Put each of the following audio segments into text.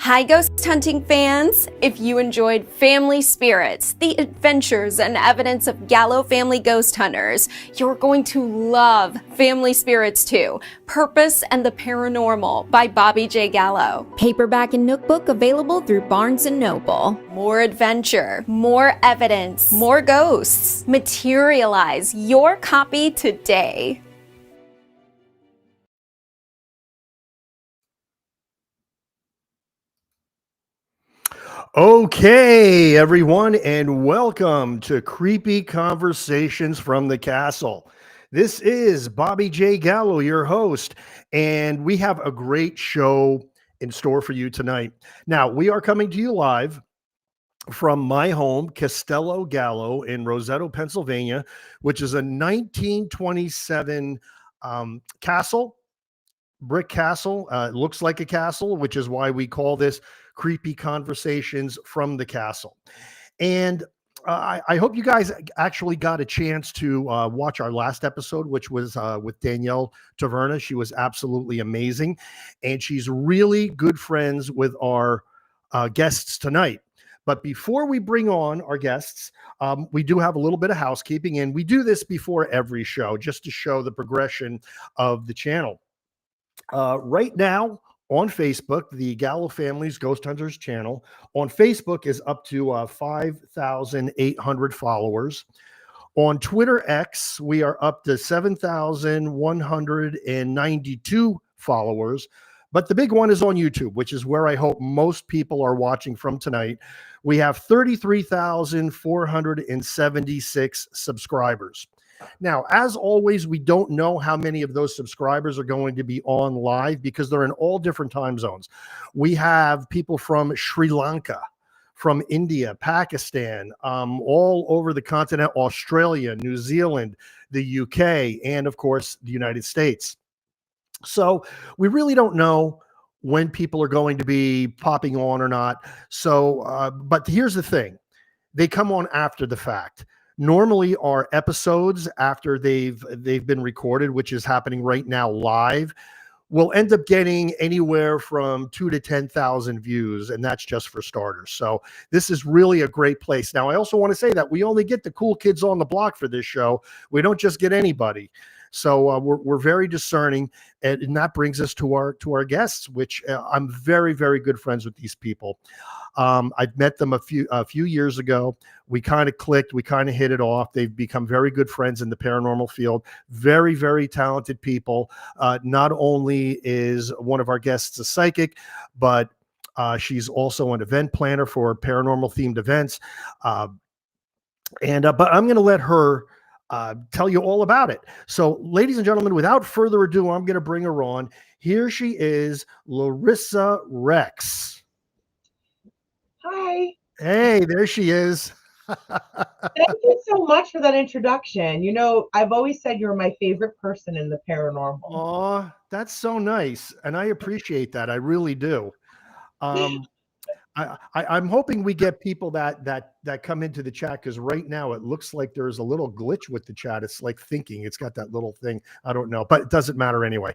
Hi, ghost hunting fans! If you enjoyed Family Spirits, the adventures and evidence of Gallow family ghost hunters, you're going to love Family Spirits 2, Purpose and the Paranormal by Bobby J. Gallow. Paperback and notebook available through Barnes & Noble. More adventure, more evidence, more ghosts. Materialize your copy today. Okay, everyone, and welcome to Creepy Conversations from the Castle. This is Bobby J. Gallow, your host, and we have a great show in store for you tonight. Now, we are coming to you live from my home, Castello, Gallow, in Roseto, Pennsylvania, which is a 1927 castle, brick castle. It looks like a castle, which is why we call this Creepy Conversations from the Castle. And I hope you guys actually got a chance to watch our last episode, which was with Danielle Taverna. She was absolutely amazing. And she's really good friends with our guests tonight. But before we bring on our guests, we do have a little bit of housekeeping. And we do this before every show just to show the progression of the channel. Right now, on Facebook, the Gallow Family's Ghost Hunters channel on Facebook is up to 5,800 followers. On Twitter X, we are up to 7,192 followers. But the big one is on YouTube, which is where I hope most people are watching from tonight. We have 33,476 subscribers. Now, as always, we don't know how many of those subscribers are going to be on live because they're in all different time zones. We have people from Sri Lanka, from India, Pakistan, all over the continent, Australia, New Zealand, the UK, and of course, the United States. So we really don't know when people are going to be popping on or not. So, but here's the thing. They come on after the fact. Normally our episodes after they've been recorded, which is happening right now live, will end up getting anywhere from 2,000 to 10,000 views. And that's just for starters. So this is really a great place. Now, I also want to say that we only get the cool kids on the block for this show. We don't just get anybody. So we're very discerning, and that brings us to our guests, which I'm very, very good friends with these people. I've met them a few years ago. We kind of clicked. We kind of hit it off. They've become very good friends in the paranormal field. Very, very talented people. Not only is one of our guests a psychic, but she's also an event planner for paranormal themed events. But I'm going to let her tell you all about it. So, ladies and gentlemen, without further ado, I'm going to bring her on. Here she is, Larissa Rex. Hi. Hey, there she is. Thank you so much for that introduction. You know, I've always said you're my favorite person in the paranormal. Oh, that's so nice. And I appreciate that. I really do. I'm hoping we get people that come into the chat, because right now it looks like there's a little glitch with the chat. It's like thinking. It's got that little thing. I don't know, but it doesn't matter anyway.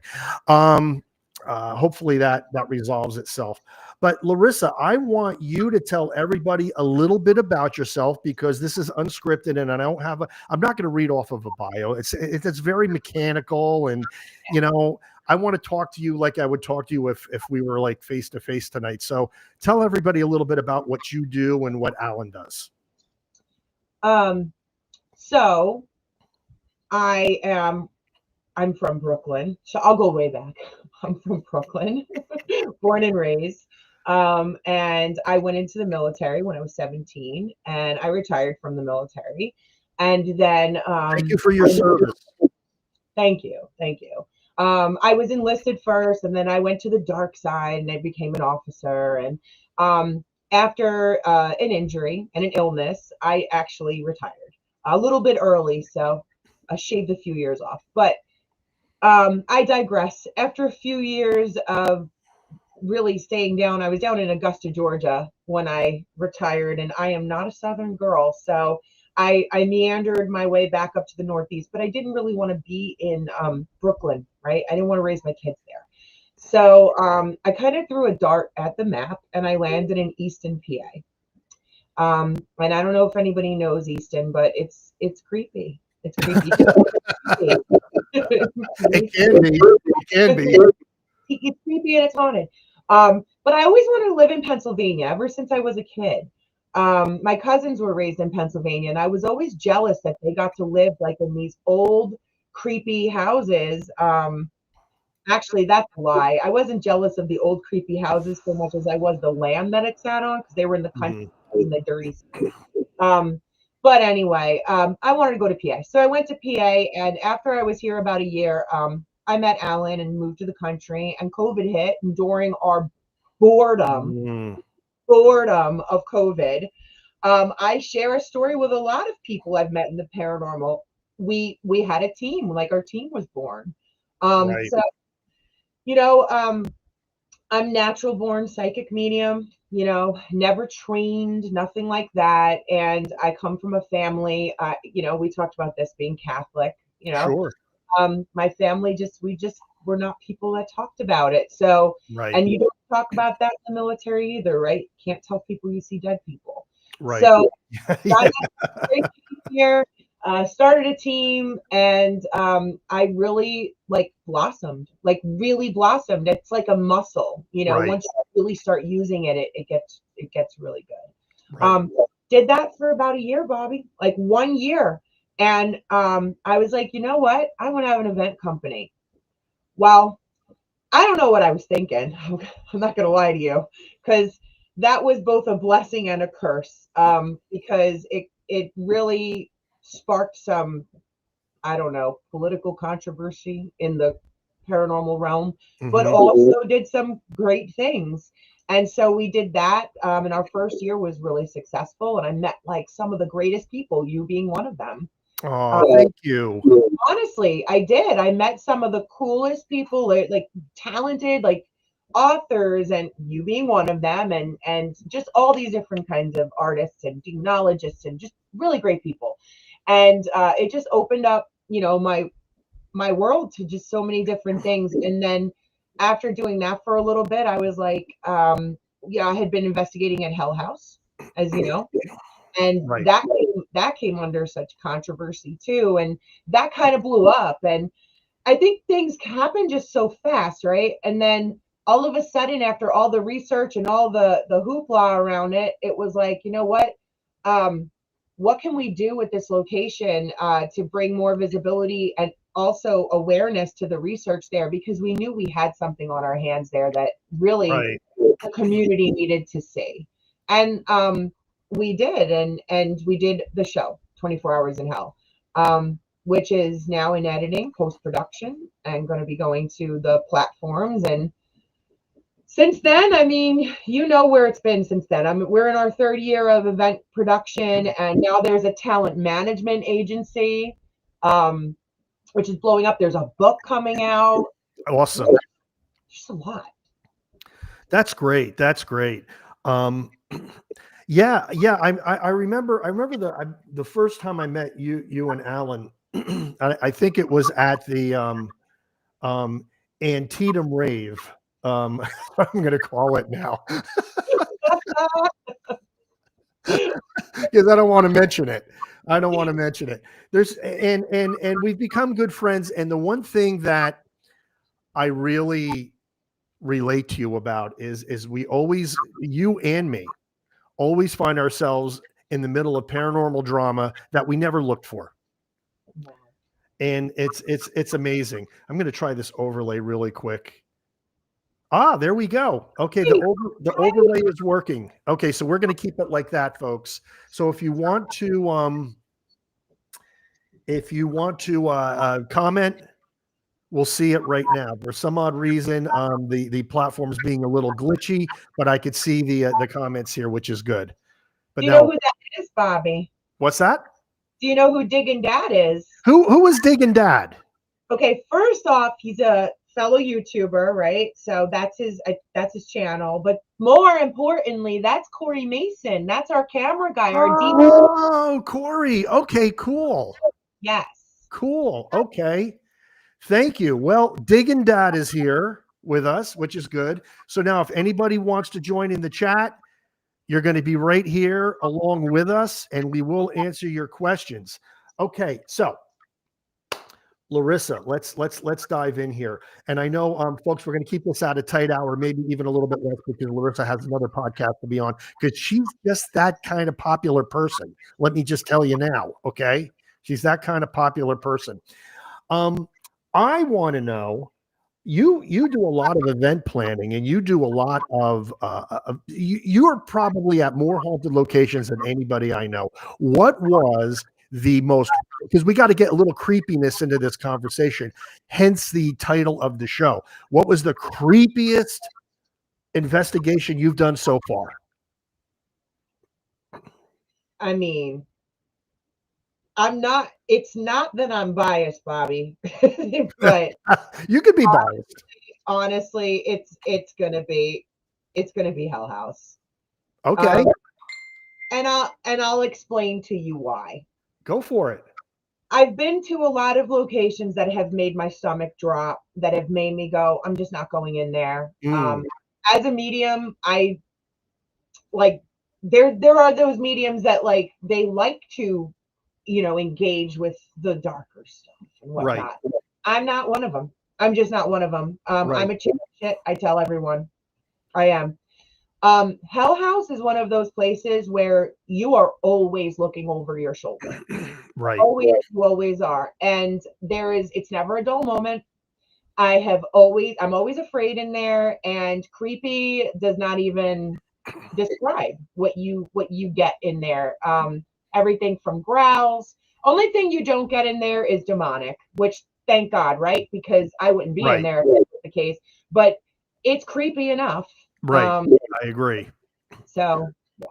Hopefully that resolves itself. But Larissa, I want you to tell everybody a little bit about yourself, because this is unscripted and I'm not going to read off of a bio. It's very mechanical, and I want to talk to you like I would talk to you if we were like face to face tonight. So tell everybody a little bit about what you do and what Alan does. So I'm from Brooklyn, so I'll go way back. I'm from Brooklyn, born and raised. And I went into the military when I was 17, and I retired from the military. And then Thank you for your service. Thank you. I was enlisted first, and then I went to the dark side, and I became an officer. And after an injury and an illness, I actually retired a little bit early, so I shaved a few years off. But I digress. After a few years of really staying down, I was down in Augusta, Georgia when I retired, and I am not a Southern girl, so I meandered my way back up to the Northeast, but I didn't really want to be in Brooklyn, right? I didn't want to raise my kids there. So I kind of threw a dart at the map, and I landed in Easton, PA. And I don't know if anybody knows Easton, but it's creepy. It's creepy. It can be. It's creepy and it's haunted. But I always wanted to live in Pennsylvania ever since I was a kid. My cousins were raised in Pennsylvania, and I was always jealous that they got to live like in these old, creepy houses. Actually, that's a lie. I wasn't jealous of the old, creepy houses so much as I was the land that it sat on, because they were in the country, in the dirty city. But anyway, I wanted to go to PA. So I went to PA, and after I was here about a year, I met Alan and moved to the country, and COVID hit. And during our boredom of COVID, I share a story with a lot of people I've met in the paranormal. We had a team, like our team was born. Right. So, I'm natural born psychic medium, never trained, nothing like that. And I come from a family, we talked about this being Catholic, Sure. My family we're not people that talked about it. So, Right. And you don't talk about that in the military either, right? Can't tell people you see dead people. Right. So Yeah. here, started a team, and I really blossomed. It's like a muscle, Right. Once you really start using it, it gets really good. Right. Did that for about a year, Bobby, like 1 year. And I was like, you know what? I want to have an event company. Well, I don't know what I was thinking. I'm not going to lie to you, because that was both a blessing and a curse, because it really sparked some, I don't know, political controversy in the paranormal realm, but also did some great things. And so we did that, and our first year was really successful, and I met like some of the greatest people, you being one of them. Oh, thank you. Honestly, I did. I met some of the coolest people, like talented, like authors, and you being one of them, and just all these different kinds of artists and demonologists and just really great people. And it just opened up, my world to just so many different things. And then after doing that for a little bit, I was like, I had been investigating at Hell House, as you know. And Right. that came under such controversy too, and that kind of blew up. And I think things happen just so fast, right? And then all of a sudden, after all the research and all the hoopla around it, it was like, you know what can we do with this location to bring more visibility and also awareness to the research there? Because we knew we had something on our hands there that really Right. the community needed to see. And we did, and we did the show 24 Hours in Hell, which is now in editing, post-production, and going to be going to the platforms. And since then, I mean, where it's been since then. We're in our third year of event production, and now there's a talent management agency, which is blowing up. There's a book coming out. Awesome. Just a lot. That's great. That's great. Um, I remember. I remember the first time I met you and Alan. I think it was at the um, Antietam rave. I'm going to call it now because I don't want to mention it. I don't want to mention it. There's and we've become good friends. And the one thing that I really relate to you about is we always, you and me, always find ourselves in the middle of paranormal drama that we never looked for. And it's amazing. I'm going to try this overlay really quick. Ah, there we go. Okay, the overlay is working. Okay, so we're going to keep it like that, folks. So if you want to comment, we'll see it right now. For some odd reason, the platform's being a little glitchy, but I could see the comments here, which is good. But Do you now, know who that is, Bobby? what's that? Do you know who Diggin' Dad is? Who is Diggin' Dad? Okay, first off, he's a fellow YouTuber, right? So that's his channel. But more importantly, that's Corey Mason. That's our camera guy, our DP. Oh, Corey. Okay, cool. Yes. Cool. Okay. Thank you. Well, Diggin' Dad is here with us, which is good. So now if anybody wants to join in the chat, you're going to be right here along with us, and we will answer your questions. Okay, so Larissa, let's dive in here. And I know, folks, we're going to keep this at a tight hour, maybe even a little bit less, because Larissa has another podcast to be on, because she's just that kind of popular person. Let me just tell you now, okay? She's that kind of popular person. I want to know, you do a lot of event planning, and you do a lot of you are probably at more haunted locations than anybody I know. What was the most, because we got to get a little creepiness into this conversation, hence the title of the show. What was the creepiest investigation you've done so far? I mean, it's not that I'm biased, Bobby, but You could be biased. honestly, it's gonna be Hell House. Okay. And I'll explain to you why. Go for it. I've been to a lot of locations that have made my stomach drop, that have made me go, I'm just not going in there. As a medium, I like, there are those mediums that like, they like to, engage with the darker stuff and whatnot. Right. I'm not one of them. I'm just not one of them. Right. I'm a chick shit. I tell everyone I am. Hell House is one of those places where you are always looking over your shoulder. Right. You always are. And it's never a dull moment. I'm always afraid in there, and creepy does not even describe what you get in there. Everything from growls. Only thing you don't get in there is demonic, which thank God, right? Because I wouldn't be in there if that was the case. But it's creepy enough. Right. I agree. So, yeah.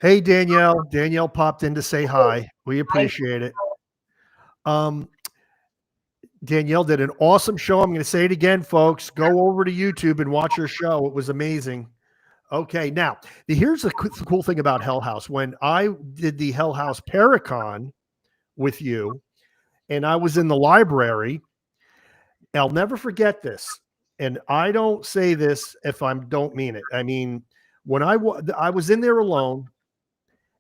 Hey, Danielle. Danielle popped in to say hi. We appreciate it. Danielle did an awesome show. I'm going to say it again, folks. Go over to YouTube and watch her show. It was amazing. Okay, now, here's the cool thing about Hell House. When I did the Hell House Paracon with you, and I was in the library, I'll never forget this. And I don't say this if I don't mean it. I mean, when I was in there alone,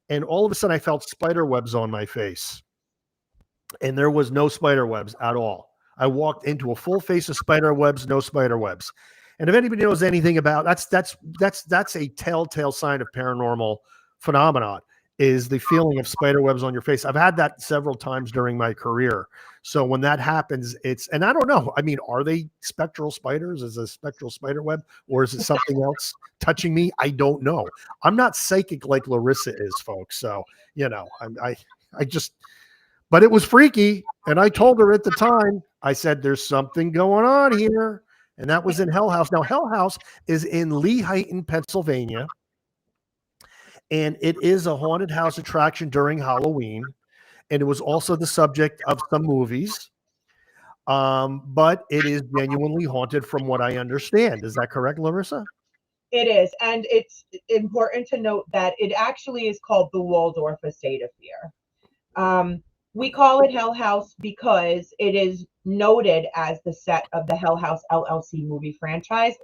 and all of a sudden I felt spider webs on my face. And there was no spider webs at all. I walked into a full face of spider webs, no spider webs. And if anybody knows anything about that's a telltale sign of paranormal phenomenon, is the feeling of spider webs on your face. I've had that several times during my career. So when that happens, and I don't know. I mean, are they spectral spiders? Is a spectral spider web, or is it something else touching me? I don't know. I'm not psychic like Larissa is, folks. So, I just, but it was freaky. And I told her at the time, I said, there's something going on here. And that was in Hell House. Now, Hell House is in Lehighton, Pennsylvania. And it is a haunted house attraction during Halloween. And it was also the subject of some movies. But it is genuinely haunted from what I understand. Is that correct, Larissa? It is. And it's important to note that it actually is called the Waldorf Estate of Fear. We call it Hell House because it is noted as the set of the Hell House LLC movie franchise.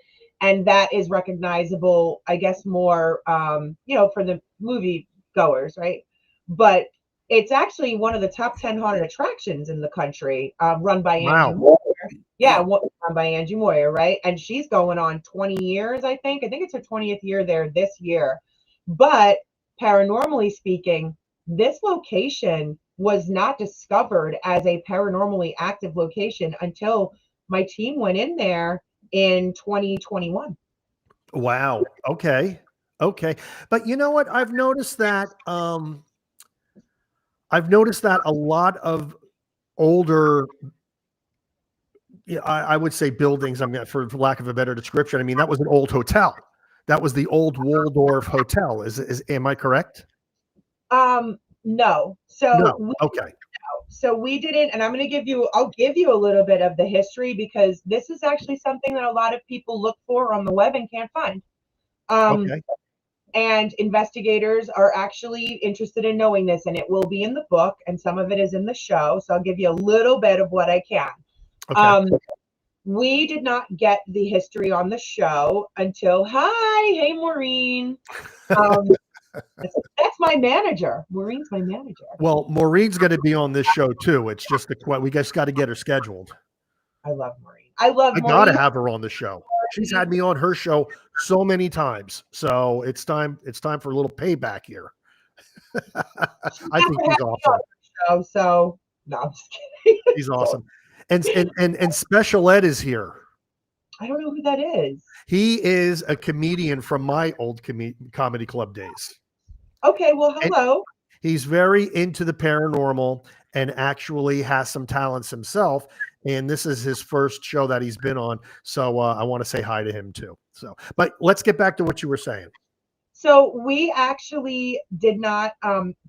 And that is recognizable, I guess, more, for the movie goers, right? But it's actually one of the top 10 haunted attractions in the country, run by Angie Moyer. Yeah, run by Angie Moyer, right? And she's going on 20 years, I think. I think it's her 20th year there this year. But paranormally speaking, this location was not discovered as a paranormally active location until my team went in there in 2021. Wow. Okay. But you know what? I've noticed that a lot of older, I would say buildings, for lack of a better description. I mean, that was an old hotel. That was the old Waldorf Hotel. Am I correct? No. No. Okay. So we didn't, and I'll give you a little bit of the history, because this is actually something that a lot of people look for on the web and can't find. Okay. And investigators are actually interested in knowing this, and it will be in the book, and some of it is in the show. So I'll give you a little bit of what I can. Okay. We did not get the history on the show until, hey, Maureen. That's my manager. Maureen's my manager. Well, Maureen's going to be on this show too. It's just we just got to get her scheduled. I love Maureen. I got to have her on the show. She's had me on her show so many times. So it's time for a little payback here. I think she's awesome. So no, I'm just kidding. He's awesome. And Special Ed is here. I don't know who that is. He is a comedian from my old comedy club days. Okay, well, hello. And he's very into the paranormal and actually has some talents himself. And this is his first show that he's been on. So I want to say hi to him too. So, but let's get back to what you were saying. So we actually did not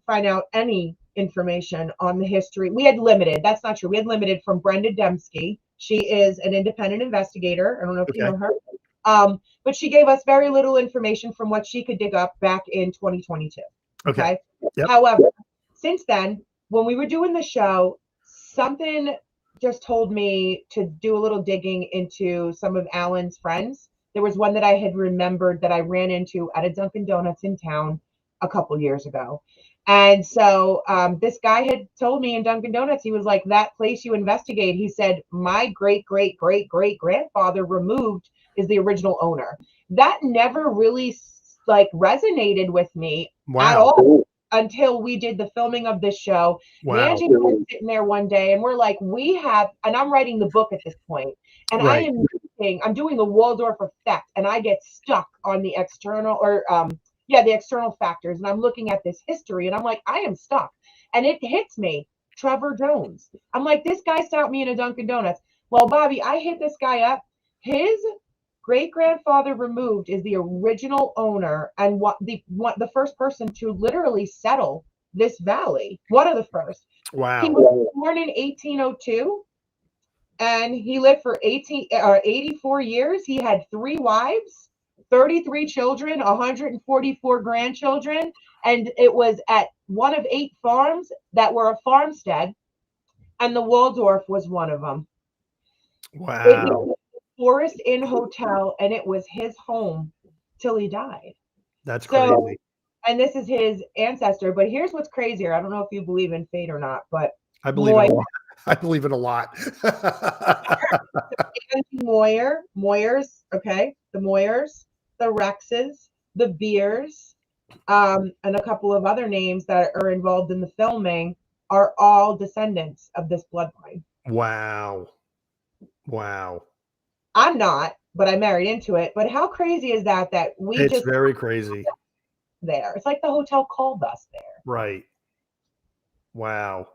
find out any information on the history. We had limited. That's not true. We had limited from Brenda Dembski. She is an independent investigator. I don't know if you know her. But she gave us very little information from what she could dig up back in 2022. Okay. Yep. However, since then, when we were doing the show, something just told me to do a little digging into some of Alan's friends. There was one that I had remembered that I ran into at a Dunkin' Donuts in town a couple years ago. And so this guy had told me in Dunkin' Donuts, he was like, that place you investigate, he said, my great, great, great, great grandfather removed is the original owner. That never really resonated with me at all until we did the filming of this show. Angie was sitting there one day and we're like, and I'm writing the book at this point, and I'm doing the Waldorf effect, and I get stuck on the external the external factors. And I'm looking at this history and I'm like, I am stuck. And it hits me, Trevor Jones. I'm like, this guy stopped me in a Dunkin' Donuts. Well, Bobby, I hit this guy up. His great-grandfather removed is the original owner and the first person to literally settle this valley. One of the first. Wow. He was born in 1802 and he lived for 84 years. He had 3 wives, 33 children, 144 grandchildren, and it was at one of 8 farms that were a farmstead, and the Waldorf was one of them. Wow. It was a Forest Inn Hotel, and it was his home till he died. That's crazy. And this is his ancestor, but here's what's crazier. I don't know if you believe in fate or not, but I believe in a lot. I believe in a lot. Moyers, okay? The Moyers, the Rexes, the Beers, and a couple of other names that are involved in the filming are all descendants of this bloodline. Wow. I'm not, but I married into it. But how crazy is that it's very crazy. There. It's like the hotel called us there. Right. Wow.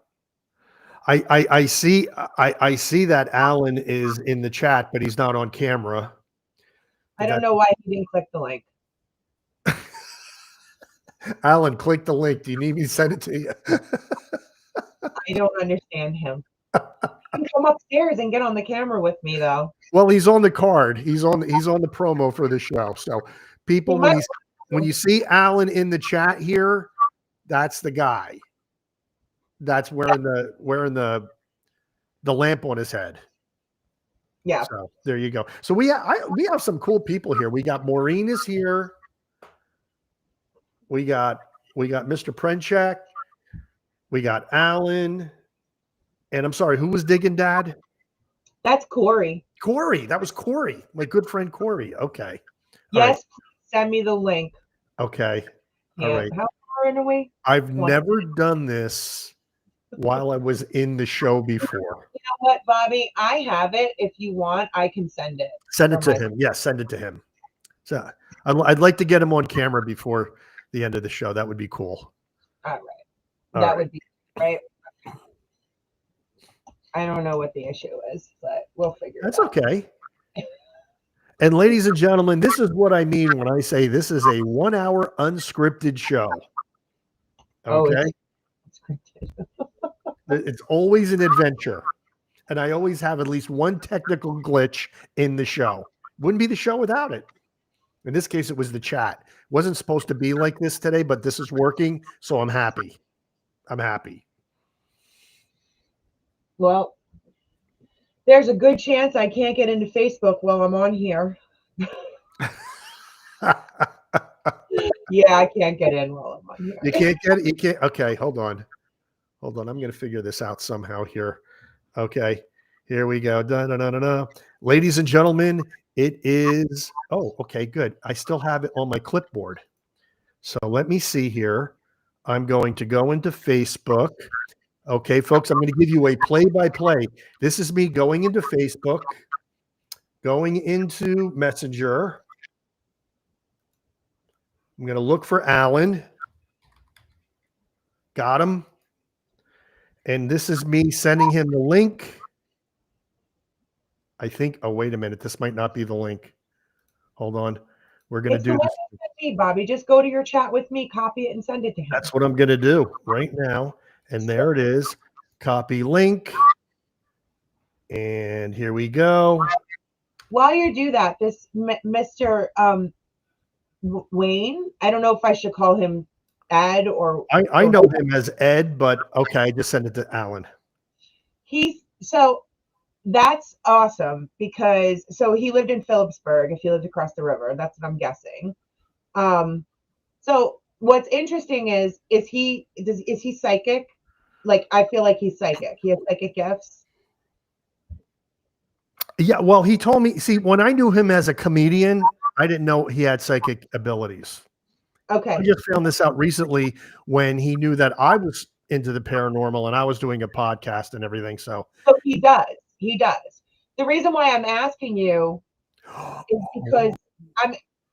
I see that Alan is in the chat, but he's not on camera. I don't know why he didn't click the link. Alan, click the link. Do you need me to send it to you? I don't understand him. He can come upstairs and get on the camera with me, though. Well, he's on the card. He's on the promo for the show. So People, when you see Alan in the chat here, that's the guy. That's wearing the lamp on his head. Yeah. So there you go. So we have some cool people here. We got Maureen is here. We got Mr. Prenchek. We got Alan. And I'm sorry, who was digging Dad? That's Corey. Corey. That was Corey. My good friend Corey. Okay. Yes. Right. Send me the link. Okay. Yeah. All right. How far in a way? I've never done this while I was in the show before. You know what, Bobby? I have it. If you want, I can send it. Send it to him. Yes, send it to him. So I'd like to get him on camera before the end of the show. That would be cool. All right. That would be right. I don't know what the issue is, but we'll figure it out. That's okay. And ladies and gentlemen, this is what I mean when I say this is a 1 hour unscripted show. Okay. It's always an adventure. And I always have at least one technical glitch in the show. Wouldn't be the show without it. In this case, it was the chat. Wasn't supposed to be like this today, but this is working. So I'm happy. I'm happy. Well, there's a good chance I can't get into Facebook while I'm on here. Yeah, I can't get in while I'm on here. You can't. Okay, hold on. I'm going to figure this out somehow here. Okay, here we go. Da-da-da-da-da. Ladies and gentlemen, it is. Oh, okay, good. I still have it on my clipboard. So let me see here. I'm going to go into Facebook. Okay, folks, I'm going to give you a play-by-play. This is me going into Facebook, going into Messenger. I'm going to look for Alan. Got him. And this is me sending him the link. I think, oh, wait a minute. This might not be the link. Hold on. We're going to do this. Bobby, just go to your chat with me, copy it, and send it to him. That's what I'm going to do right now. And there it is. Copy link. And here we go. While you do that, this Mr. Wayne, I don't know if I should call him Ed or I know him as Ed, but okay, I just send it to Alan. So that's awesome because he lived in Phillipsburg. If he lived across the river, that's what I'm guessing. So what's interesting is he psychic? Like, I feel like he's psychic. He has psychic gifts. Yeah, well, he told me, see, when I knew him as a comedian, I didn't know he had psychic abilities. Okay. I just found this out recently when he knew that I was into the paranormal and I was doing a podcast and everything. So he does. He does. The reason why I'm asking you is because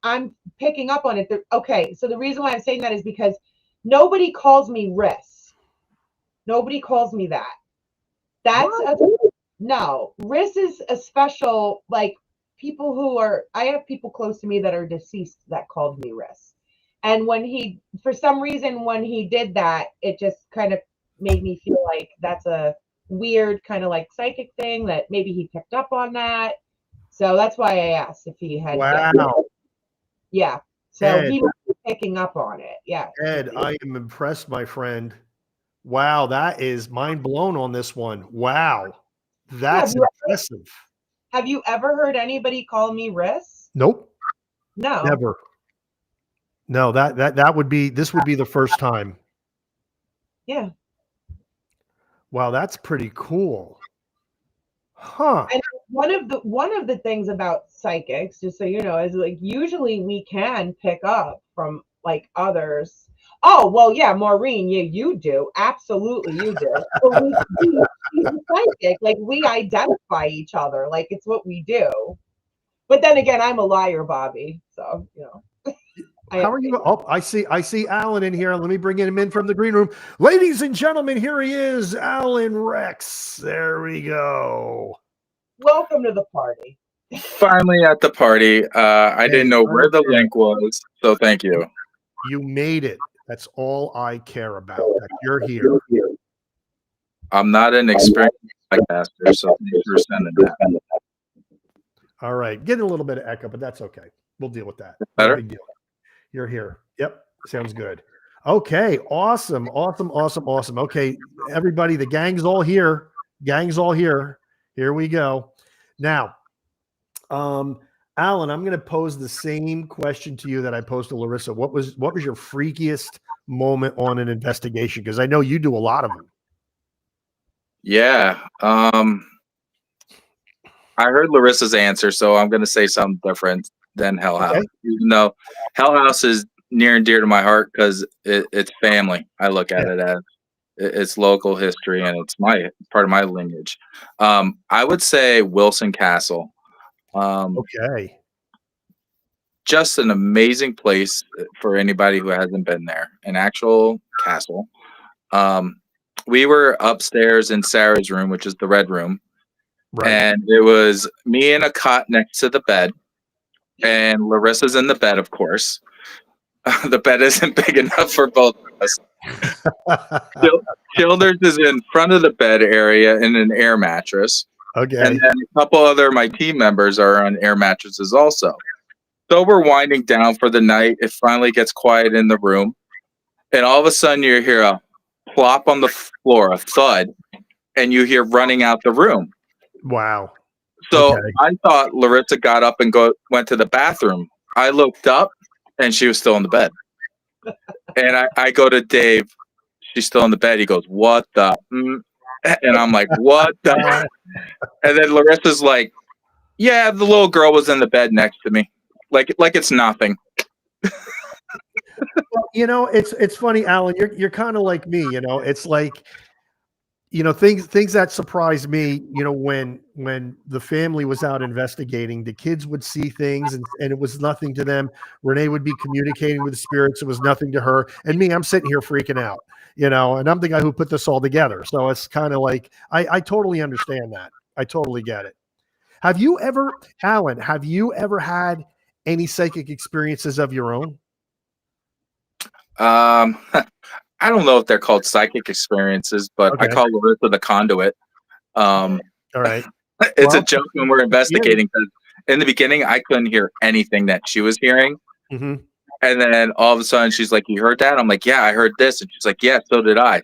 I'm picking up on it. Okay, so the reason why I'm saying that is because nobody calls me Riss. Nobody calls me that. No. Riss is a special, like, people who are, I have people close to me that are deceased that called me Riss. And for some reason, when he did that, it just kind of made me feel like that's a weird kind of like psychic thing that maybe he picked up on that. So that's why I asked if he had. Wow. Yeah. So Ed, he was picking up on it. Yeah. Ed, I am impressed, my friend. Wow, that is mind blown on this one. Wow. That's impressive. Have you ever heard anybody call me Riss? Nope. No. Never. No, this would be the first time. Yeah. Wow, that's pretty cool. Huh. And one of the things about psychics, just so you know, is like usually we can pick up from like others. Oh, well, yeah, Maureen, yeah, you do. Absolutely, you do. But he's a psychic. Like, we identify each other. Like, it's what we do. But then again, I'm a liar, Bobby. So, you know. How are you? Oh, I see Alan in here. Let me bring him in from the green room. Ladies and gentlemen, here he is, Alan Rex. There we go. Welcome to the party. Finally at the party. I didn't know where the link was, so thank you. You made it. That's all I care about. That you're here. I'm not an experienced podcaster, so thanks for sending that. All right. Getting a little bit of echo, but that's okay. We'll deal with that. No Better? big deal. You're here. Yep. Sounds good. Okay. Awesome. Okay. Everybody, the gang's all here. Here we go. Now, Alan, I'm going to pose the same question to you that I posed to Larissa. What was your freakiest moment on an investigation? Because I know you do a lot of them. Yeah. I heard Larissa's answer, so I'm going to say something different than Hell House. Okay. Even though Hell House is near and dear to my heart because it's family. I look at it as it's local history and it's part of my lineage. I would say Wilson Castle. Okay. Just an amazing place for anybody who hasn't been there. An actual castle. We were upstairs in Sarah's room, which is the red room. Right. And it was me in a cot next to the bed. And Larissa's in the bed, of course. The bed isn't big enough for both of us. Childers is in front of the bed area in an air mattress. Okay. And then a couple other my team members are on air mattresses also. So we're winding down for the night. It finally gets quiet in the room. And all of a sudden you hear a plop on the floor, a thud, and you hear running out the room. Wow. So Okay. I thought Larissa got up and went to the bathroom. I looked up and she was still in the bed. And I go to Dave. She's still in the bed. He goes, "What the?" And I'm like, "What the?" And then Larissa's like, "Yeah, the little girl was in the bed next to me. Like it's nothing." Well, it's funny, Alan. You're kind of like me. It's like, things that surprised me. When the family was out investigating, the kids would see things, and it was nothing to them. Renee would be communicating with the spirits; it was nothing to her. And me, I'm sitting here freaking out. And I'm the guy who put this all together. So it's kind of like I totally understand that. I totally get it. Alan? Have you ever had any psychic experiences of your own? I don't know if they're called psychic experiences, but I Okay. call Larissa the conduit. All right. It's Well, a joke when we're investigating because in the beginning I couldn't hear anything that she was hearing. Mm-hmm. And then all of a sudden she's like, "You heard that?" I'm like, "Yeah, I heard this." And she's like, "Yeah, so did I."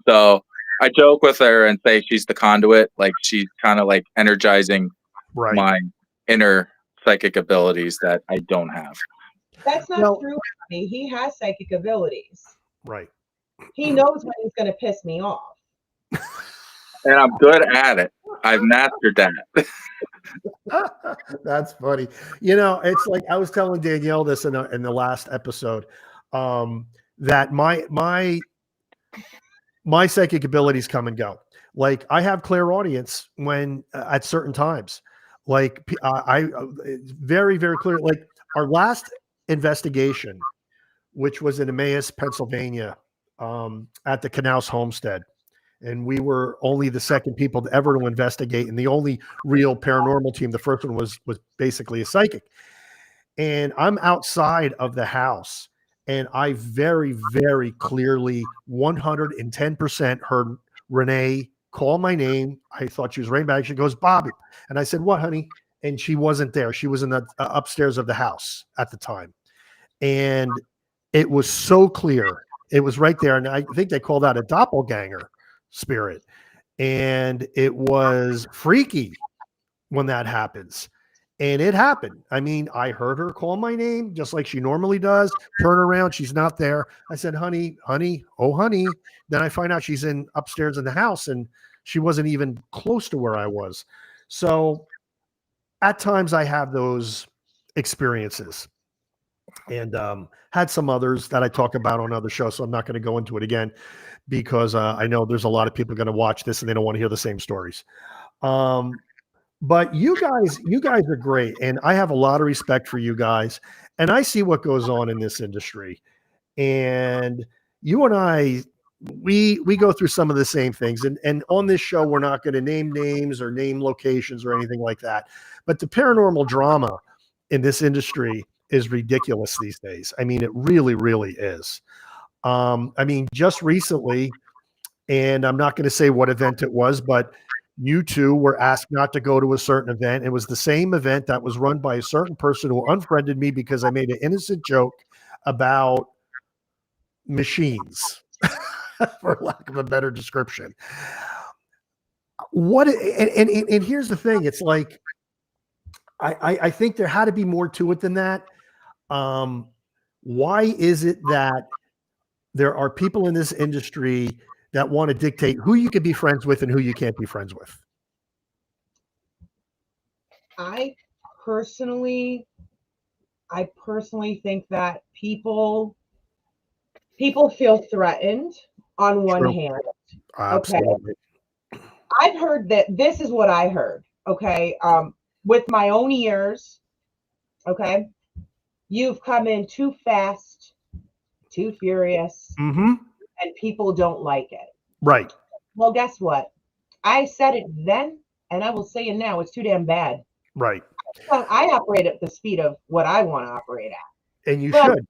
So I joke with her and say she's the conduit. Like she's kind of like energizing Right. my inner psychic abilities that I don't have. That's not true. He has psychic abilities. Right. He knows when he's going to piss me off. And I'm good at it. I've mastered that. That's funny. It's like I was telling Danielle this in the last episode, that my psychic abilities come and go. Like I have clairaudience when at certain times. Like I very, very clear. Like our last investigation, which was in Emmaus, Pennsylvania, at the Knaus homestead. And we were only the second people to ever to investigate, and the only real paranormal team. The first one was basically a psychic. And I'm outside of the house, and I very, very clearly 110% heard Renee call my name. I thought she was right back. She goes, "Bobby." And I said, "What, honey?" And she wasn't there. She was in the upstairs of the house at the time. And it was so clear. It was right there. And I think they called that a doppelganger spirit. And it was freaky when that happens. And it happened. I mean, I heard her call my name just like she normally does. Turn around, she's not there. I said, "Honey, oh honey." Then I find out she's upstairs in the house, and she wasn't even close to where I was. So at times I have those experiences, and had some others that I talk about on other shows. So I'm not going to go into it again, because I know there's a lot of people going to watch this and they don't want to hear the same stories. But you guys are great. And I have a lot of respect for you guys. And I see what goes on in this industry. And you and I, we go through some of the same things. And on this show, we're not going to name names or name locations or anything like that. But the paranormal drama in this industry is ridiculous these days. I mean, it really, really is. I mean, just recently, and I'm not going to say what event it was, but You two were asked not to go to a certain event. It was the same event that was run by a certain person who unfriended me because I made an innocent joke about machines, for lack of a better description. And here's the thing. It's like, I think there had to be more to it than that. Why is it that there are people in this industry that want to dictate who you can be friends with and who you can't be friends with? I personally think that people feel threatened on one True. hand. Absolutely. Okay. I've heard that this is what I heard. Okay. With my own ears. Okay. You've come in too fast, too furious, Mm-hmm. and people don't like it. Right. Well, guess what? I said it then, and I will say it now. It's too damn bad. Right. I operate at the speed of what I want to operate at. And you should.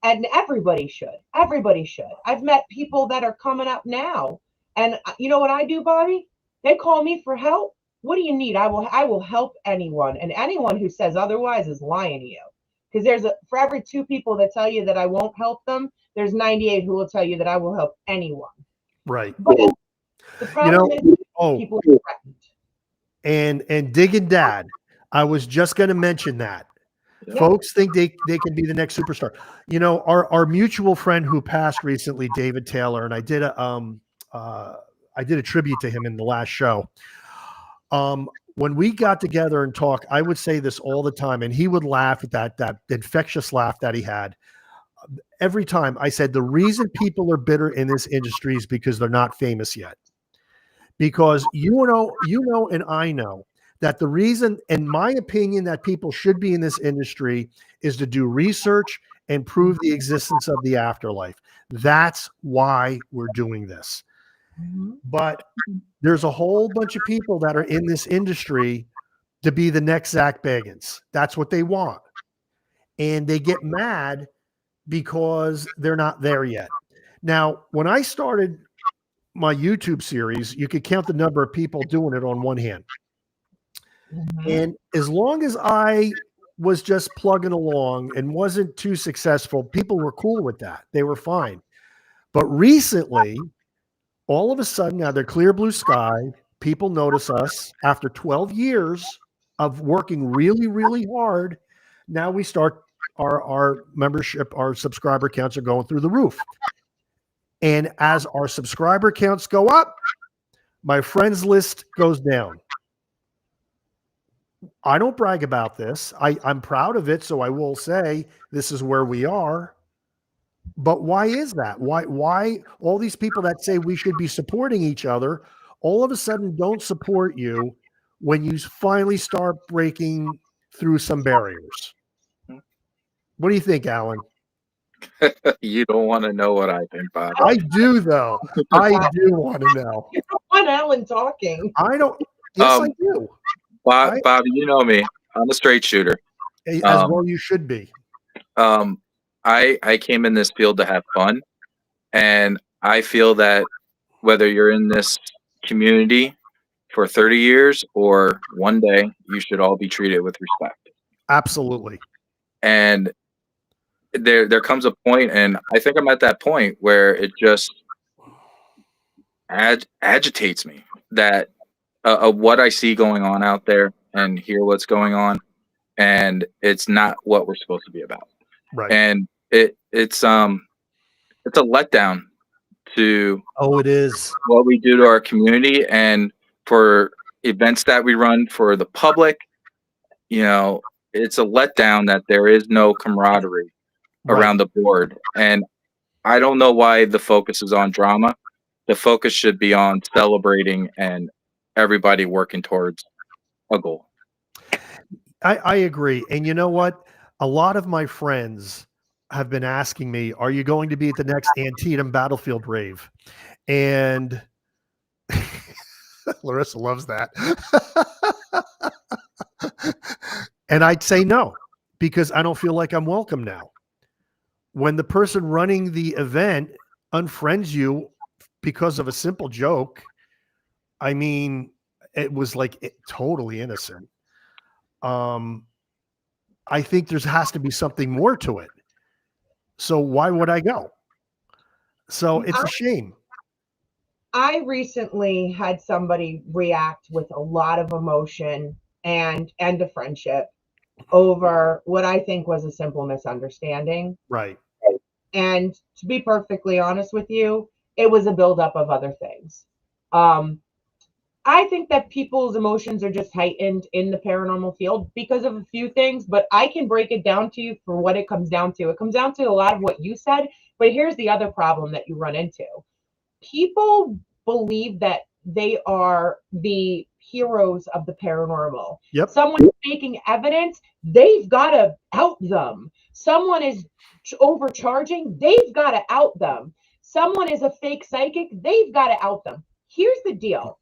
And everybody should. Everybody should. I've met people that are coming up now. And you know what I do, Bobby? They call me for help. What do you need? I will help anyone. And anyone who says otherwise is lying to you. Because for every 2 people that tell you that I won't help them, there's 98 who will tell you that I will help anyone. Right. But the problem is people are threatened. And digging Dad, I was just going to mention that. Yeah. Folks think they can be the next superstar. You know, our mutual friend who passed recently, David Taylor, and I did a tribute to him in the last show. When we got together and talk, I would say this all the time, and he would laugh at that infectious laugh that he had. Every time I said, the reason people are bitter in this industry is because they're not famous yet. Because you know, and I know that the reason, in my opinion, that people should be in this industry is to do research and prove the existence of the afterlife. That's why we're doing this. But there's a whole bunch of people that are in this industry to be the next Zach Bagans. That's what they want. And they get mad because they're not there yet. Now, when I started my YouTube series, you could count the number of people doing it on one hand. And as long as I was just plugging along and wasn't too successful, people were cool with that. They were fine. But recently, all of a sudden, now they're clear blue sky. People notice us after 12 years of working really, really hard. Now we start our membership, our subscriber counts are going through the roof. And as our subscriber counts go up, my friends list goes down. I don't brag about this. I'm proud of it. So I will say this is where we are. But why is that? Why all these people that say we should be supporting each other all of a sudden don't support you when you finally start breaking through some barriers? What do you think, Alan? You don't want to know what I think, Bob. I do, though. I do want to know. You don't want Alan talking. I don't. Yes, I do. Bob, you know me. I'm a straight shooter. As well you should be. I came in this field to have fun. And I feel that whether you're in this community for 30 years or one day, you should all be treated with respect. Absolutely. And there comes a point, and I think I'm at that point where it just agitates me that of what I see going on out there and hear what's going on, and it's not what we're supposed to be about. Right. And it's a letdown to it is what we do to our community and for events that we run for the public. You know, it's a letdown that there is no camaraderie around the board. And I don't know why the focus is on drama. The focus should be on celebrating and everybody working towards a goal. I agree. And you know what? A lot of my friends have been asking me, are you going to be at the next Antietam Battlefield rave? And Larissa loves that. And I'd say no, because I don't feel like I'm welcome now. When the person running the event unfriends you because of a simple joke, I mean, It was like totally innocent. I think there has to be something more to it. So why would I go? So it's a shame. I recently had somebody react with a lot of emotion and end a friendship over what I think was a simple misunderstanding. Right. And to be perfectly honest with you, it was a buildup of other things. I think that people's emotions are just heightened in the paranormal field because of a few things, but I can break it down to you for what it comes down to. It comes down to a lot of what you said, but here's the other problem that you run into. People believe that they are the heroes of the paranormal. Yep. Someone is making evidence, they've got to out them. Someone is overcharging, they've got to out them. Someone is a fake psychic, they've got to out them. Here's the deal.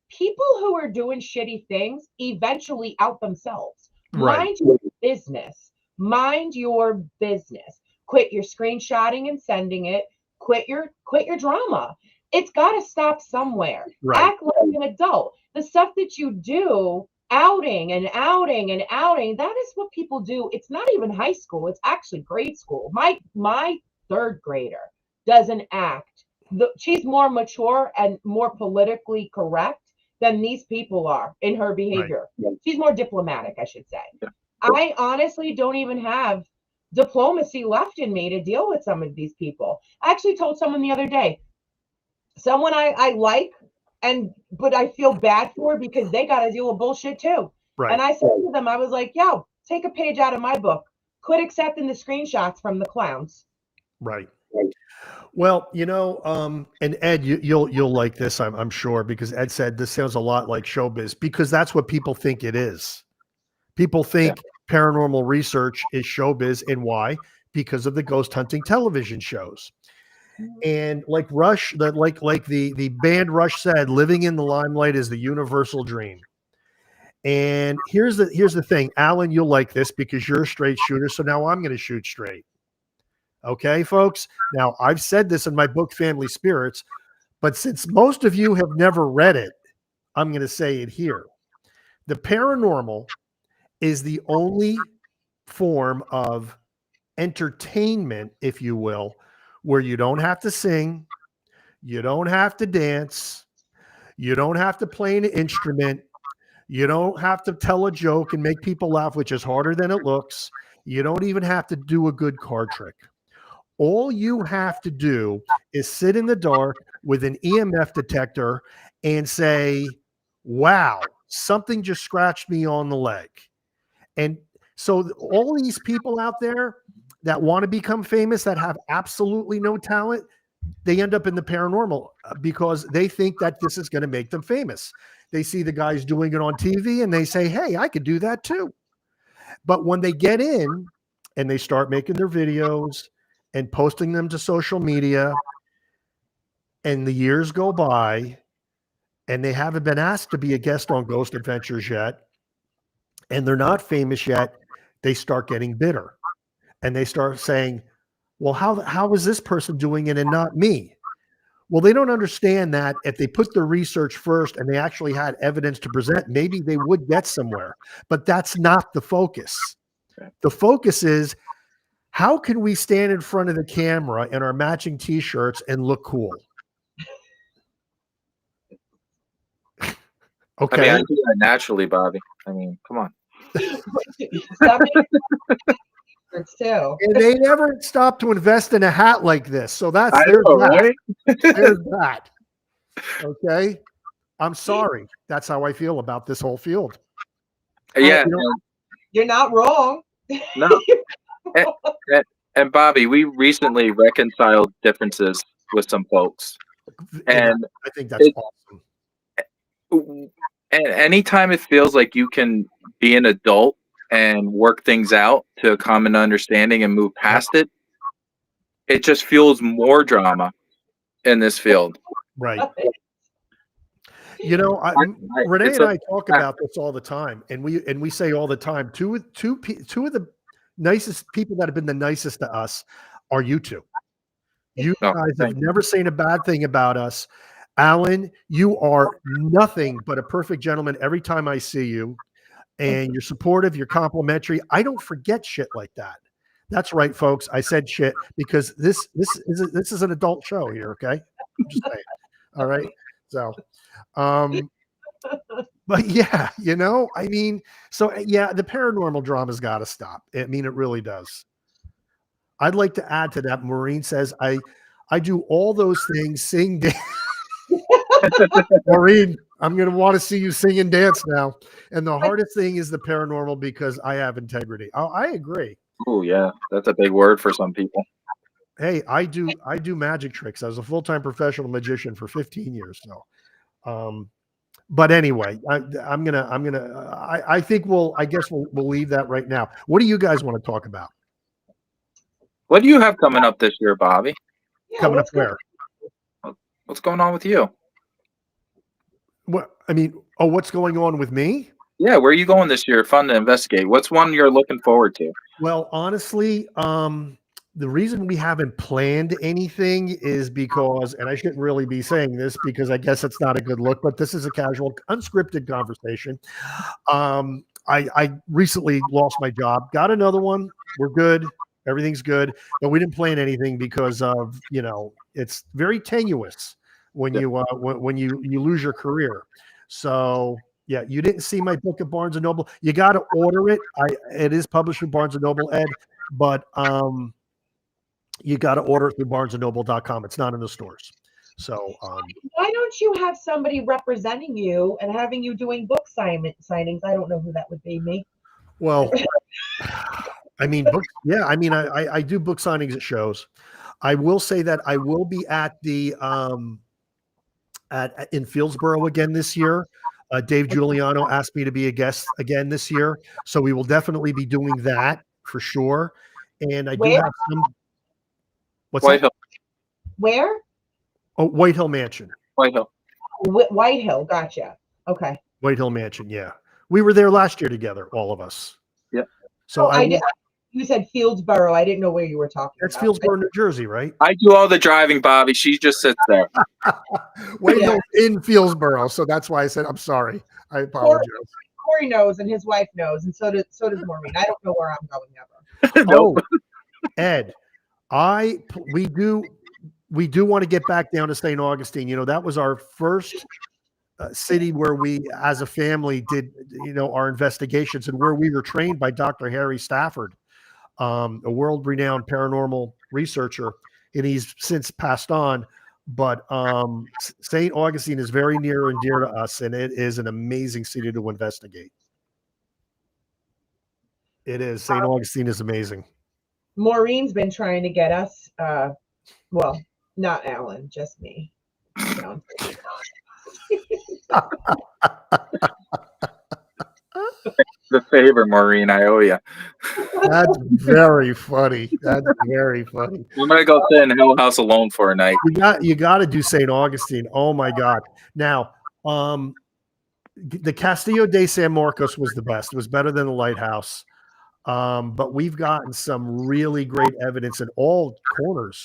People who are doing shitty things eventually out themselves. Right. Mind your business. Mind your business. Quit your screenshotting and sending it. Quit your drama. It's got to stop somewhere. Right. Act like an adult. The stuff that you do, outing and outing and outing, that is what people do. It's not even high school. It's actually grade school. My third grader doesn't act. She's more mature and more politically correct than these people are in her behavior. Right. She's more diplomatic, I should say. Yeah. I honestly don't even have diplomacy left in me to deal with some of these people. I actually told someone the other day, someone I like, but I feel bad for because they got to deal with bullshit too. Right. And I said to them, I was like, yo, take a page out of my book. Quit accepting the screenshots from the clowns. Right. Well, and Ed, you'll like this, I'm sure, because Ed said this sounds a lot like showbiz, because that's what people think it is. People think paranormal research is showbiz, and why? Because of the ghost hunting television shows. And like Rush, like the band Rush said, living in the limelight is the universal dream. And here's the thing, Alan, you'll like this because you're a straight shooter. So now I'm going to shoot straight. Okay, folks. Now, I've said this in my book, Family Spirits, but since most of you have never read it, I'm going to say it here. The paranormal is the only form of entertainment, if you will, where you don't have to sing, you don't have to dance, you don't have to play an instrument, you don't have to tell a joke and make people laugh, which is harder than it looks. You don't even have to do a good card trick. All you have to do is sit in the dark with an EMF detector and say, wow, something just scratched me on the leg. And so all these people out there that want to become famous, that have absolutely no talent, they end up in the paranormal because they think that this is going to make them famous. They see the guys doing it on TV and they say, hey, I could do that too. But when they get in and they start making their videos and posting them to social media, and the years go by and they haven't been asked to be a guest on Ghost Adventures yet, and they're not famous yet, they start getting bitter. And they start saying, well, how is this person doing it and not me? Well, they don't understand that if they put their research first and they actually had evidence to present, maybe they would get somewhere. But that's not the focus. The focus is, how can we stand in front of the camera in our matching t-shirts and look cool? Okay. I do that naturally, Bobby. I mean, come on. And they never stop to invest in a hat like this. So that's there's that. Okay. I'm sorry. That's how I feel about this whole field. Yeah. You're not wrong. No. And Bobby, we recently reconciled differences with some folks. And I think that's awesome. And anytime it feels like you can be an adult and work things out to a common understanding and move past it, it just fuels more drama in this field. Right. Renee and I talk about this all the time, and we say all the time, two of the nicest people that have been the nicest to us are you two. You guys have never seen a bad thing about us. Alan, you are nothing but a perfect gentleman every time I see you, and you're supportive, you're complimentary. I don't forget shit like that. That's right, folks. I said shit because this is an adult show here, okay? I'm just saying. All right. So, but yeah, I mean, so yeah, the paranormal drama's got to stop. I mean, it really does. I'd like to add to that. Maureen says, I do all those things, sing, dance. Maureen, I'm going to want to see you sing and dance now. And the hardest thing is the paranormal because I have integrity. Oh, I agree. Oh yeah, that's a big word for some people. Hey, I do magic tricks. I was a full-time professional magician for 15 years. So, but anyway, I think I guess we'll leave that right now. What do you guys want to talk about? What do you have coming up this year, Bobby? Yeah, Coming up where? What's going on with you? What I mean, what's going on with me? Yeah, where are you going this year? Fun to investigate. What's one you're looking forward to? Well, honestly, the reason we haven't planned anything is because, and I shouldn't really be saying this because I guess it's not a good look, but this is a casual, unscripted conversation. I recently lost my job, got another one. We're good. Everything's good, but we didn't plan anything because of, it's very tenuous when you when you lose your career. So yeah, you didn't see my book at Barnes and Noble. You got to order it. It is published in Barnes and Noble, Ed, but you got to order it through barnesandnoble.com. It's not in the stores. So why don't you have somebody representing you and having you doing book signings? I don't know who that would be. Me. Well, I mean, books. Yeah, I mean, I do book signings at shows. I will say that I will be at the in Fieldsboro again this year. Dave Giuliano asked me to be a guest again this year, so we will definitely be doing that for sure. And I do have some. What's White that? Hill. Where? Oh, White Hill Mansion. White Hill. White Hill. Gotcha. Okay. White Hill Mansion. Yeah, we were there last year together, all of us. Yeah. So you said Fieldsboro. I didn't know where you were talking. That's Fieldsboro, New Jersey, right? I do all the driving, Bobby. She just sits there. White Hill in Fieldsboro, so that's why I said I'm sorry. I apologize. Corey knows, and his wife knows, and so does Maureen. I don't know where I'm going ever. Nope. Oh, Ed, we do want to get back down to St. Augustine. That was our first city where we, as a family, did our investigations and where we were trained by Dr. Harry Stafford, a world-renowned paranormal researcher, and he's since passed on. But St. Augustine is very near and dear to us, and it is an amazing city to investigate. It is. St. Augustine is amazing. Maureen's been trying to get us, well, not Alan, just me. The favor, Maureen, I owe you. That's very funny. That's very funny. I'm gonna go sit in Hell House alone for a night. You got to do St. Augustine. Oh my God! Now, the Castillo de San Marcos was the best. It was better than the Lighthouse. But we've gotten some really great evidence in all corners.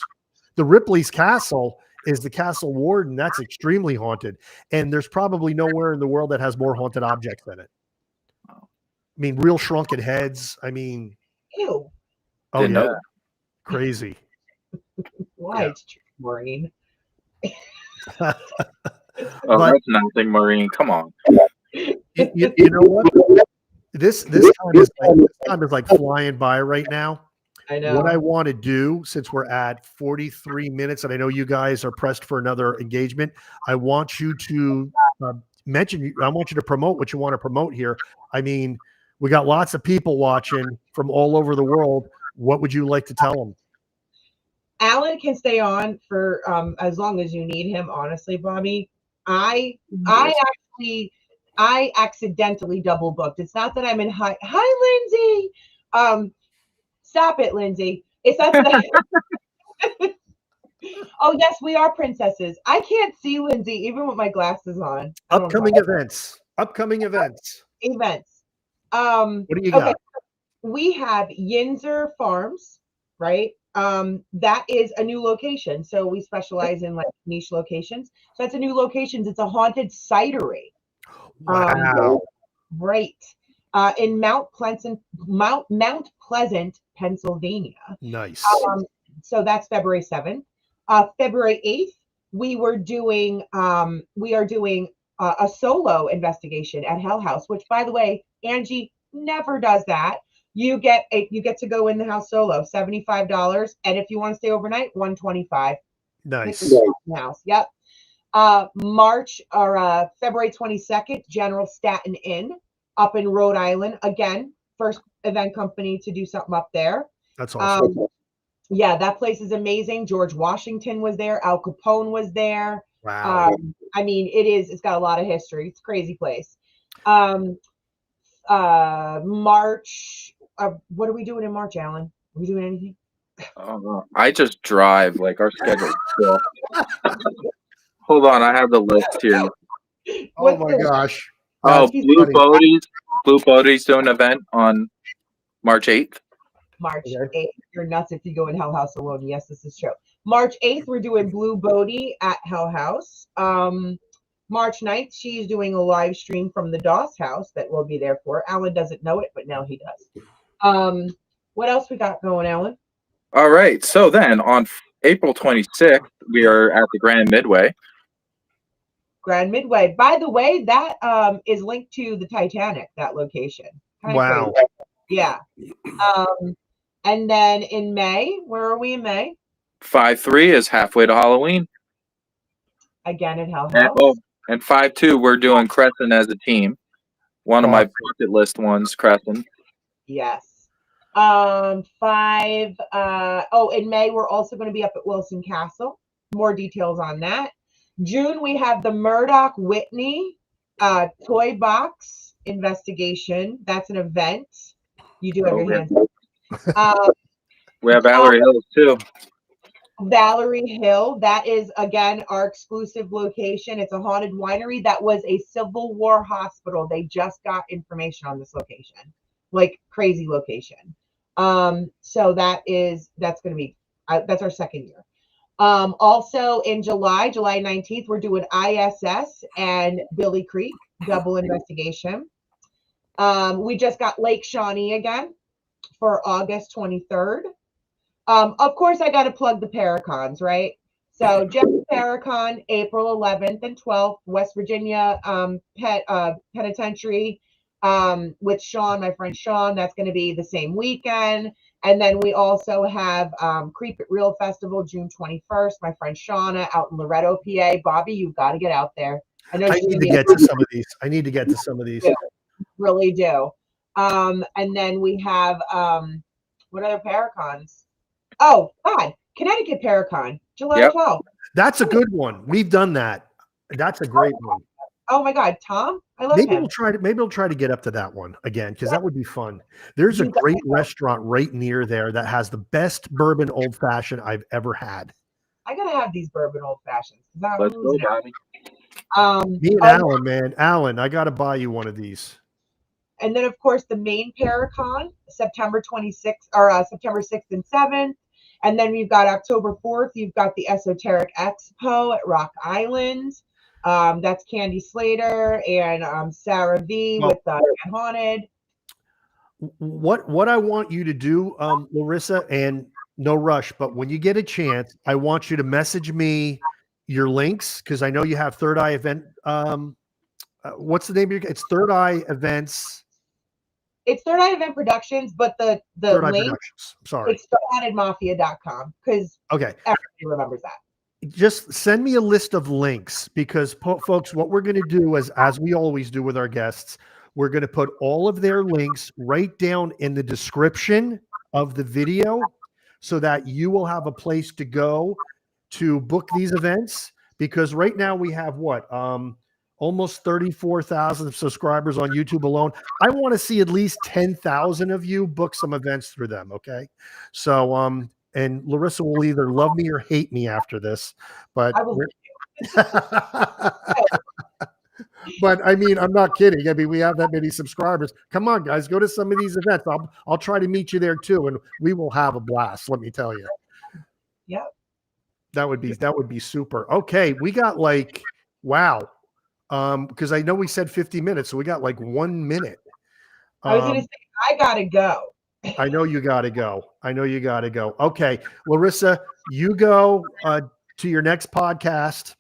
The Ripley's Castle is the castle warden. That's extremely haunted, and there's probably nowhere in the world that has more haunted objects than it. I mean, real shrunken heads. I mean, ew. Oh yeah, crazy. Why, it's true, Maureen? That's nothing, Maureen. Come on. You know what? This time is like flying by right now. I know. What I want to do, since we're at 43 minutes, and I know you guys are pressed for another engagement, I want you to mention. I want you to promote what you want to promote here. I mean, we got lots of people watching from all over the world. What would you like to tell them? Alan can stay on for as long as you need him. Honestly, Bobby, I accidentally double booked. It's not that I'm in hi, Lindsay. Stop it, Lindsay. It's not that. Oh yes, we are princesses. I can't see Lindsay even with my glasses on. Upcoming events. What do you got? We have Yinzer Farms, right? that is a new location. So we specialize in like niche locations. So that's a new location. It's a haunted cidery. Wow. Right. In Mount Pleasant, Pennsylvania. Nice. So that's February 7th. February 8th, we are doing a solo investigation at Hell House, which, by the way, Angie never does that. You get to go in the house solo, $75, and if you want to stay overnight, $125. Nice. House. Yep. February 22nd, General Staten Inn up in Rhode Island. Again, first event company to do something up there. That's awesome. Yeah, that place is amazing. George Washington was there. Al Capone was there. Wow. I mean, it's got a lot of history. It's a crazy place. March. What are we doing in March, Alan? Are we doing anything? I just drive. Like our schedule. Hold on, I have the list here. Oh my gosh. Blue Bodie's doing an event on March 8th. March 8th. You're nuts if you go in Hell House alone. Yes, this is true. March 8th, we're doing Blue Bodie at Hell House. March 9th, she's doing a live stream from the Doss house that we'll be there for. Alan doesn't know it, but now he does. What else we got going, Alan? All right. So then on April 26th, we are at the Grand Midway. Grand Midway. By the way, that is linked to the Titanic, that location. Wow. Crazy. Yeah. And then in May, where are we in May? 5/3 is halfway to Halloween. Again at Hell House. And 5/2, we're doing Crescent as a team. One of my bucket list ones, Crescent. Yes. In May, we're also going to be up at Wilson Castle. More details on that. June, we have the Murdoch Whitney toy box investigation. That's an event. You do have your hands up. We have Valerie Hill too. Valerie Hill, that is again our exclusive location. It's a haunted winery that was a Civil War hospital. They just got information on this location, like crazy location. So that's going to be that's our second year. Also in July 19th, we're doing ISS and Billy Creek double investigation. We just got Lake Shawnee again for August 23rd. Of course, I got to plug the Paracons, right? So Jeff Paracon, April 11th and 12th, West Virginia Penitentiary with Sean, my friend Sean. That's going to be the same weekend. And then we also have Creep It Real Festival, June 21st. My friend Shauna out in Loretto, PA. Bobby, you've got to get out there. I need to get to some of these. I need to get to some of these. Yeah, really do. And then we have what other Paracons? Oh God, Connecticut Paracon, July 12th. That's a good one. We've done that. That's a great one. Oh my God, Tom, I love him. Maybe we'll try to get up to that one again because that would be fun. There's a great restaurant right near there that has the best bourbon old fashioned I've ever had. I gotta have these bourbon old fashions. Let's go, Bobby. Me and Alan, man, Alan, I gotta buy you one of these. And then of course the main Paracon, September 26th or September 6th and 7th. And then we've got October 4th. You've got the Esoteric Expo at Rock Island. That's Candy Slater and Sarah V with Get Haunted. What I want you to do, Larissa, and no rush, but when you get a chance, I want you to message me your links because I know you have Third Eye Event. What's the name of your? It's Third Eye Events. It's Third Eye Event Productions, but the Third Eye link, Productions. Sorry, it's thehauntedmafia.com because everybody remembers that. Just send me a list of links because folks, what we're going to do is, as we always do with our guests, we're going to put all of their links right down in the description of the video so that you will have a place to go to book these events. Because right now we have almost 34,000 subscribers on YouTube alone. I want to see at least 10,000 of you book some events through them. Okay. So, and Larissa will either love me or hate me after this, but, but I mean, I'm not kidding. I mean, we have that many subscribers. Come on, guys, go to some of these events. I'll try to meet you there too. And we will have a blast. Let me tell you. That would be super. Okay, we got like, wow. Because I know we said 50 minutes, so we got like 1 minute. I was gonna say I gotta go. I know you gotta go. I know you gotta go. Okay, Larissa, you go to your next podcast.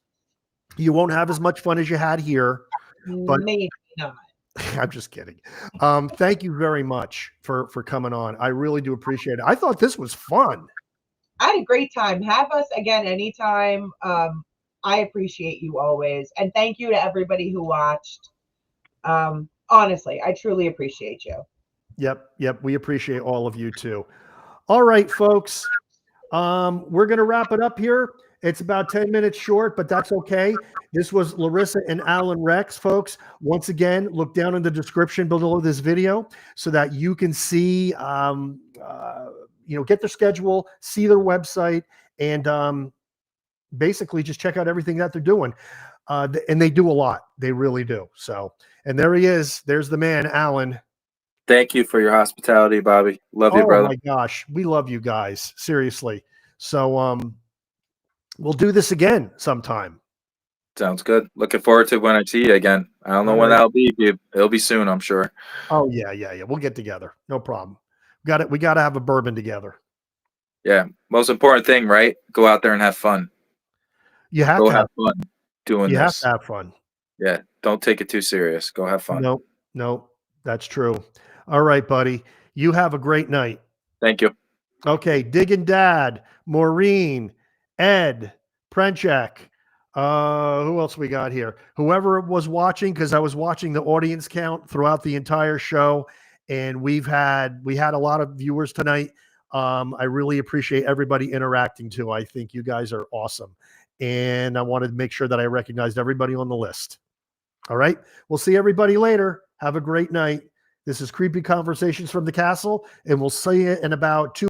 You won't have as much fun as you had here, but Maybe not. I'm just kidding. Thank you very much for coming on. I really do appreciate it. I thought this was fun. I had a great time. Have us again anytime. I appreciate you always. And thank you to everybody who watched. Honestly, I truly appreciate you. Yep. We appreciate all of you too. All right, folks. We're going to wrap it up here. It's about 10 minutes short, but that's okay. This was Larissa and Alan Rex, folks. Once again, look down in the description below this video so that you can see, get their schedule, see their website, and basically just check out everything that they're doing. And they do a lot. They really do. So, and there he is. There's the man, Alan. Thank you for your hospitality, Bobby. Love you, brother. Oh my gosh. We love you guys. Seriously. So, we'll do this again sometime. Sounds good. Looking forward to when I see you again. I don't know when that'll be. It'll be soon, I'm sure. Oh yeah. We'll get together. No problem. We got to have a bourbon together. Yeah. Most important thing, right? Go out there and have fun. You have to have fun doing this. You have to have fun. Yeah. Don't take it too serious. Go have fun. Nope. That's true. All right, buddy. You have a great night. Thank you. Okay. Diggin' Dad, Maureen, Ed, Prenchek. Who else we got here? Whoever was watching, because I was watching the audience count throughout the entire show, and we had a lot of viewers tonight. I really appreciate everybody interacting too. I think you guys are awesome. And I wanted to make sure that I recognized everybody on the list. All right. We'll see everybody later. Have a great night. This is Creepy Conversations from the Castle, and we'll see you in about 2